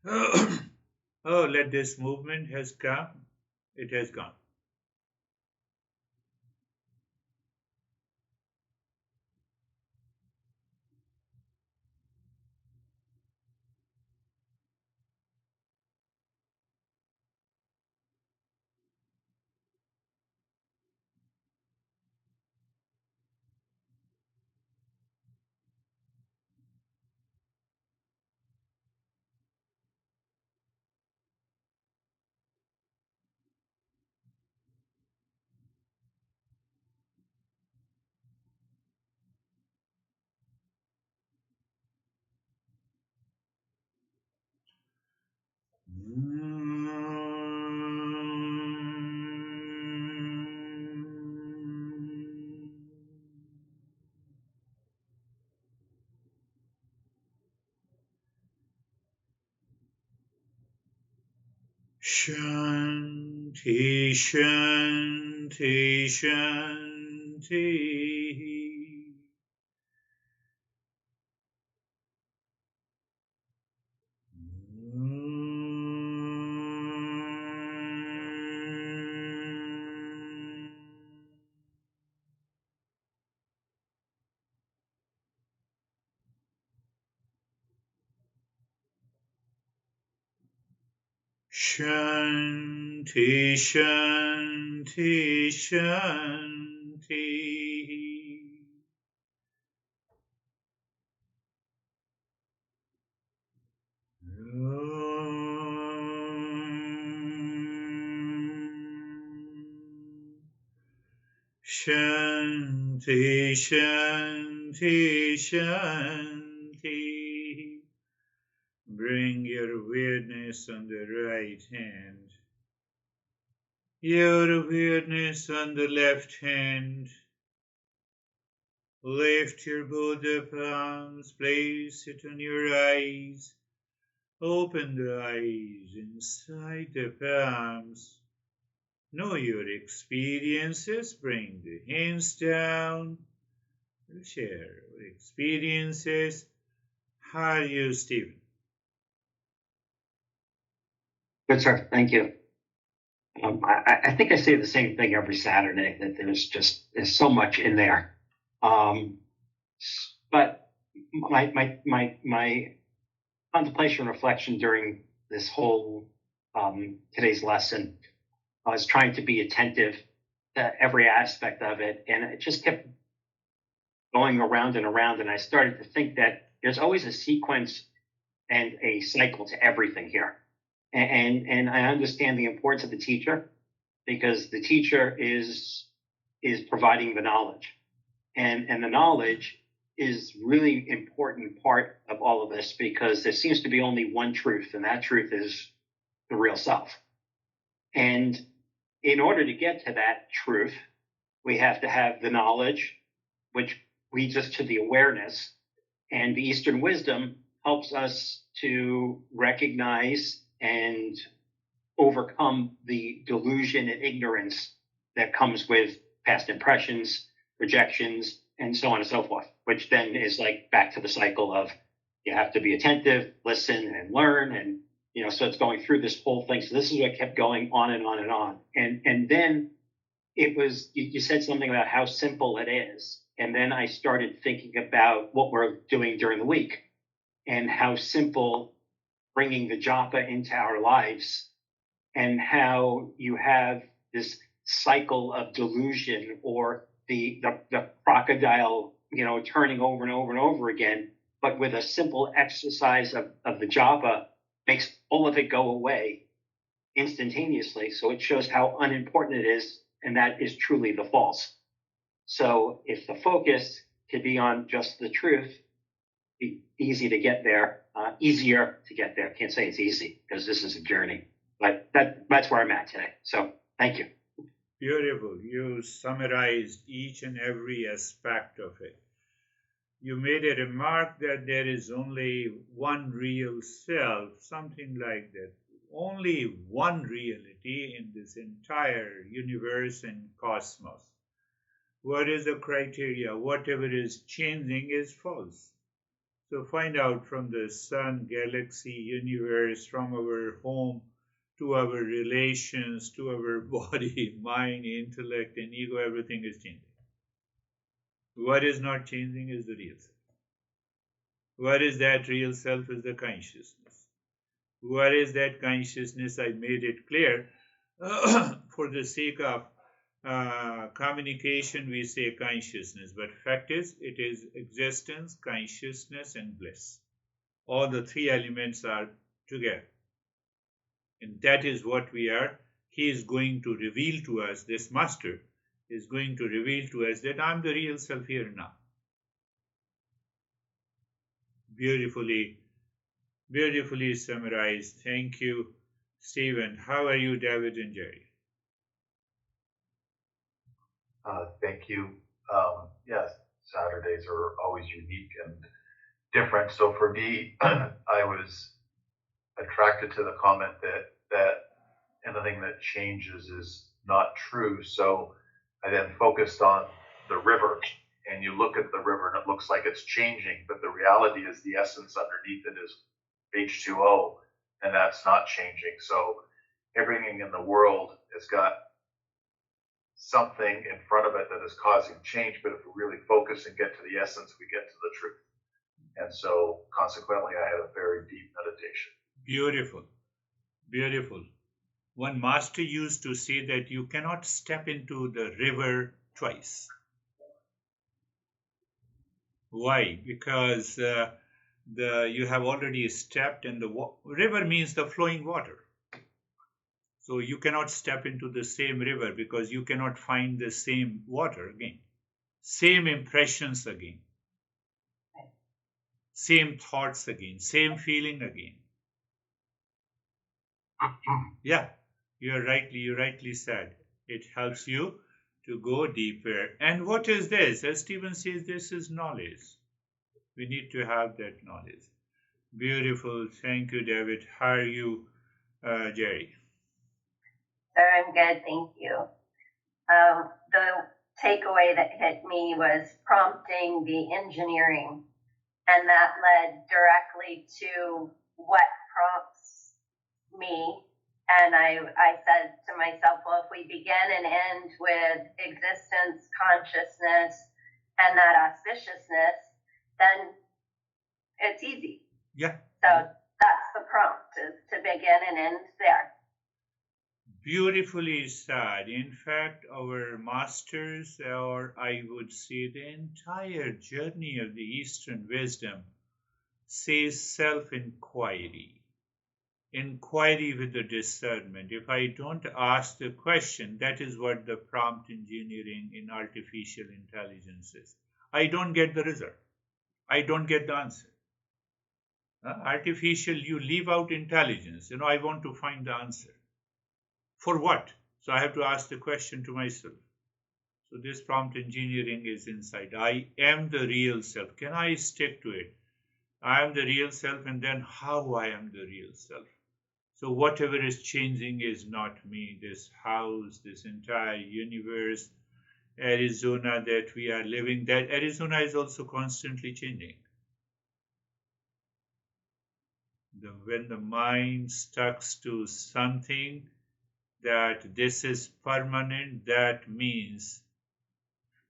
Oh, let this movement has come, it has gone. Shanti, Shanti, Shanti. Shanti, Shanti, Shanti. Shanti, Shanti, Shanti. Bring your awareness on the right hand, your awareness on the left hand. Lift your Buddha palms, place it on your eyes. Open the eyes inside the palms. Know your experiences. Bring the hands down. We'll share our experiences. How are you, Stephen? Good, sir. Thank you. I think I say the same thing every Saturday, that there's so much in there. But my contemplation and reflection during this whole today's lesson, I was trying to be attentive to every aspect of it, and it just kept going around and around. And I started to think that there's always a sequence and a cycle to everything here. And I understand the importance of the teacher, because the teacher is providing the knowledge, and the knowledge is really important part of all of this, because there seems to be only one truth, and that truth is the real self. And in order to get to that truth, we have to have the knowledge, which leads us to the awareness, and the Eastern wisdom helps us to recognize and overcome the delusion and ignorance that comes with past impressions, projections, and so on and so forth, which then is like back to the cycle of you have to be attentive, listen, and learn. And, so it's going through this whole thing. So this is what kept going on and on and on. And then it was, you said something about how simple it is. And then I started thinking about what we're doing during the week and how simple bringing the japa into our lives, and how you have this cycle of delusion, or the crocodile, turning over and over and over again, but with a simple exercise of the japa makes all of it go away instantaneously. So it shows how unimportant it is, and that is truly the false. So if the focus could be on just the truth, be easy to get there, easier to get there. Can't say it's easy, because this is a journey, but that's where I'm at today. So thank you. Beautiful. You summarized each and every aspect of it. You made a remark that there is only one real self, something like that. Only one reality in this entire universe and cosmos. What is the criteria? Whatever is changing is false. So find out from the sun, galaxy, universe, from our home to our relations, to our body, mind, intellect, and ego, everything is changing. What is not changing is the real self. What is that real self is the consciousness. What is that consciousness? I made it clear. For the sake of communication, we say consciousness, but fact is, it is existence, consciousness, and bliss. All the three elements are together. And that is what we are. He is going to reveal to us, this master is going to reveal to us that I'm the real self here now. Beautifully, beautifully summarized. Thank you, Stephen. How are you, David and Jerry? Thank you. Yes, Saturdays are always unique and different. So for me, I was attracted to the comment that anything that changes is not true. So I then focused on the river, and you look at the river and it looks like it's changing, but the reality is the essence underneath it is H2O, and that's not changing. So everything in the world has got something in front of it that is causing change, but if we really focus and get to the essence, we get to the truth. And so consequently, I had a very deep meditation. Beautiful, beautiful. One master used to say that you cannot step into the river twice. Why? Because you have already stepped, and the river means the flowing water. So you cannot step into the same river because you cannot find the same water again, same impressions again, same thoughts again, same feeling again. Yeah, you rightly said. It helps you to go deeper. And what is this? As Stephen says, this is knowledge. We need to have that knowledge. Beautiful. Thank you, David. How are you, Jerry? Sir, I'm good, thank you. The takeaway that hit me was prompting the engineering, and that led directly to what prompts me. And I said to myself, well, if we begin and end with existence, consciousness, and that auspiciousness, then it's easy. Yeah. So that's the prompt, is to begin and end there. Beautifully said. In fact, our masters, or I would say the entire journey of the Eastern wisdom, says self-inquiry. Inquiry with the discernment. If I don't ask the question, that is what the prompt engineering in artificial intelligence is. I don't get the result. I don't get the answer. Artificial, you leave out intelligence. I want to find the answer. For what? So I have to ask the question to myself. So this prompt engineering is inside. I am the real self. Can I stick to it? I am the real self, and then how I am the real self. So whatever is changing is not me. This house, this entire universe, Arizona that we are living, that Arizona is also constantly changing. When the mind stucks to something that this is permanent, that means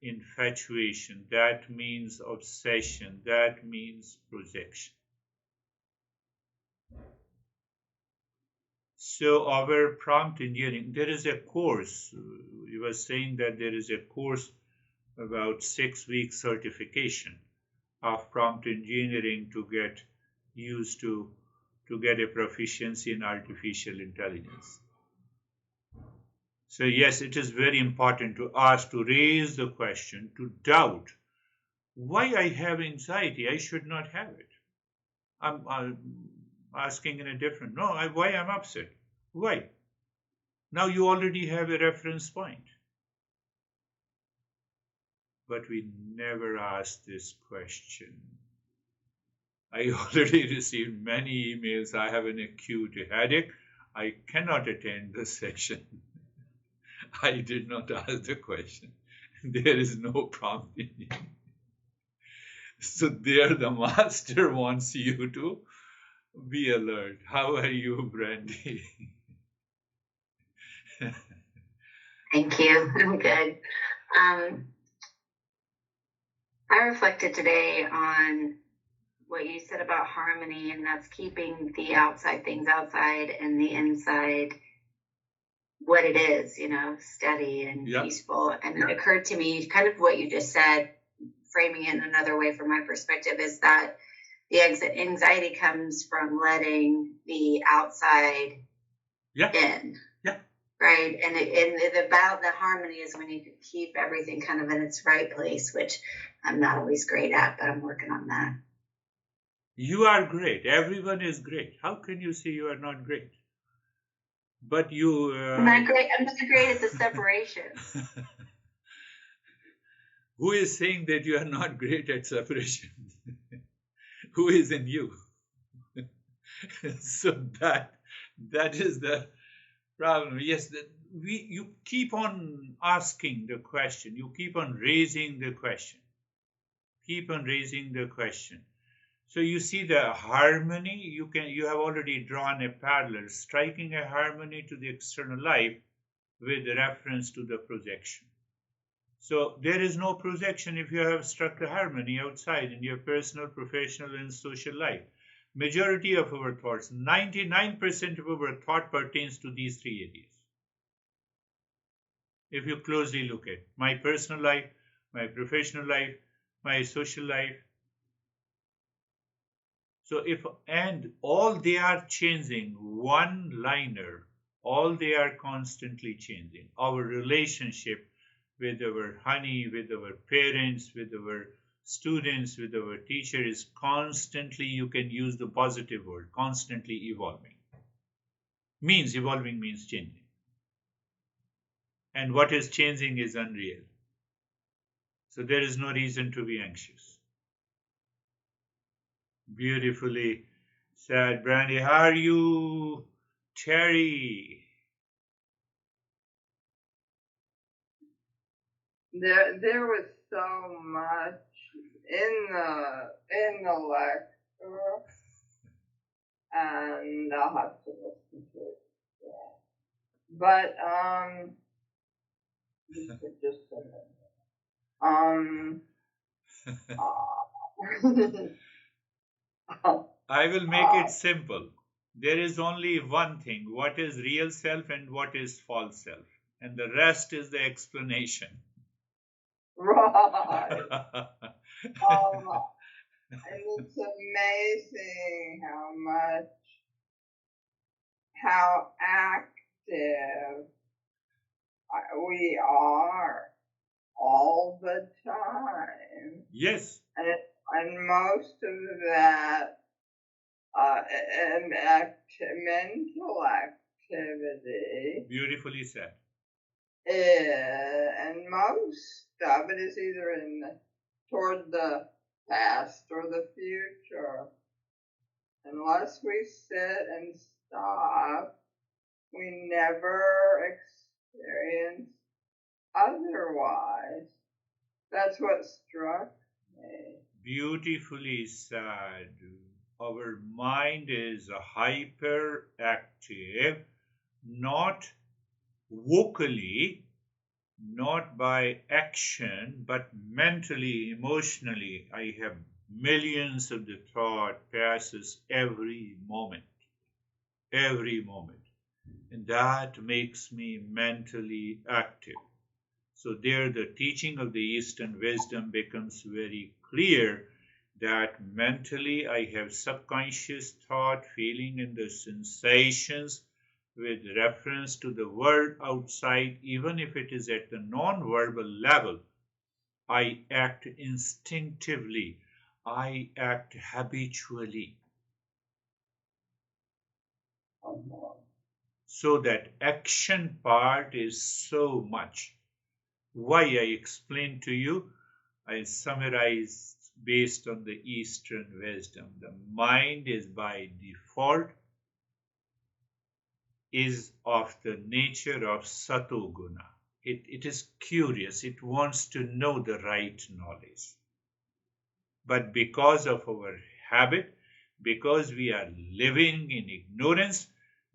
infatuation, that means obsession, that means projection. So our prompt engineering, there is a course. You were saying that there is a course about 6 weeks certification of prompt engineering to get used to get a proficiency in artificial intelligence. So yes, it is very important to ask, to raise the question, to doubt why I have anxiety. I should not have it. I'm asking in a different, why I'm upset. Why? Now you already have a reference point. but we never ask this question. I already received many emails. I have an acute headache. I cannot attend the session. I did not ask the question. There is no prompting. So there the master wants you to be alert. How are you, Brandy? Thank you. I'm good. I reflected today on what you said about harmony, and that's keeping the outside things outside and the inside what it is, steady and peaceful. And it occurred to me, kind of what you just said, framing it in another way from my perspective, is that the anxiety comes from letting the outside in. Yeah. Right. And about the harmony is when you can keep everything kind of in its right place, which I'm not always great at, but I'm working on that. You are great. Everyone is great. How can you say you are not great? But you... I'm not great at the separation. Who is saying that you are not great at separation? Who is in you? So that is the problem. Yes, you keep on asking the question. You keep on raising the question. Keep on raising the question. So you see the harmony. You have already drawn a parallel, striking a harmony to the external life with reference to the projection. So there is no projection if you have struck a harmony outside in your personal, professional, and social life. Majority of our thoughts, 99% of our thought pertains to these three areas. If you closely look at my personal life, my professional life, my social life. So and all they are changing, one-liner, all they are constantly changing. Our relationship with our honey, with our parents, with our students, with our teacher is constantly, you can use the positive word, constantly evolving. Evolving means changing. And what is changing is unreal. So there is no reason to be anxious. Beautifully said, Brandy. How are you, Terry? There was so much in the lecture, and I'll have to listen to it. Yeah. But just a minute. I will make it simple. There is only one thing. What is real self and what is false self? And the rest is the explanation. Right. And it's amazing how active we are all the time. Yes. And most of that mental activity. Beautifully said. And most of it is either toward the past or the future. Unless we sit and stop, we never experience otherwise. That's what struck me. Beautifully said. Our mind is hyperactive, not vocally, not by action, but mentally, emotionally. I have millions of the thought passes every moment. And that makes me mentally active. So there the teaching of the Eastern wisdom becomes very clear that mentally I have subconscious thought, feeling, and the sensations with reference to the world outside, even if it is at the non-verbal level. I act instinctively. I act habitually. So that action part is so much. Why I explain to you, I summarize based on the Eastern wisdom. The mind is by default is of the nature of satoguna. It is curious. It wants to know the right knowledge. But because of our habit, because we are living in ignorance,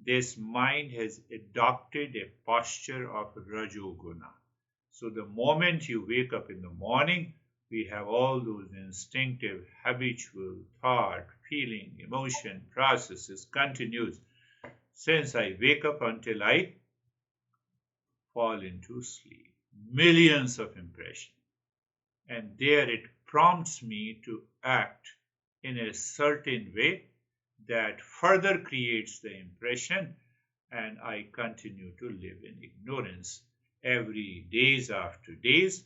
this mind has adopted a posture of rajoguna. So the moment you wake up in the morning, we have all those instinctive, habitual thought, feeling, emotion, processes continues since I wake up until I fall into sleep. Millions of impressions. And there it prompts me to act in a certain way that further creates the impression, and I continue to live in ignorance every days after days,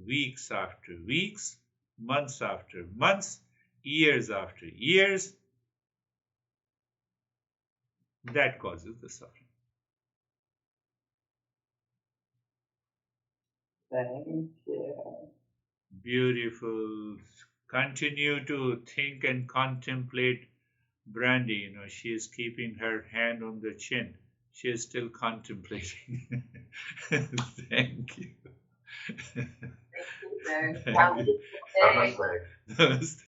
weeks after weeks, months after months, years after years. That causes the suffering. Thank you. Beautiful. Continue to think and contemplate. Brandy, she is keeping her hand on the chin. She is still contemplating. Thank you. Thank you, sir. Thank you. Namaste. Namaste.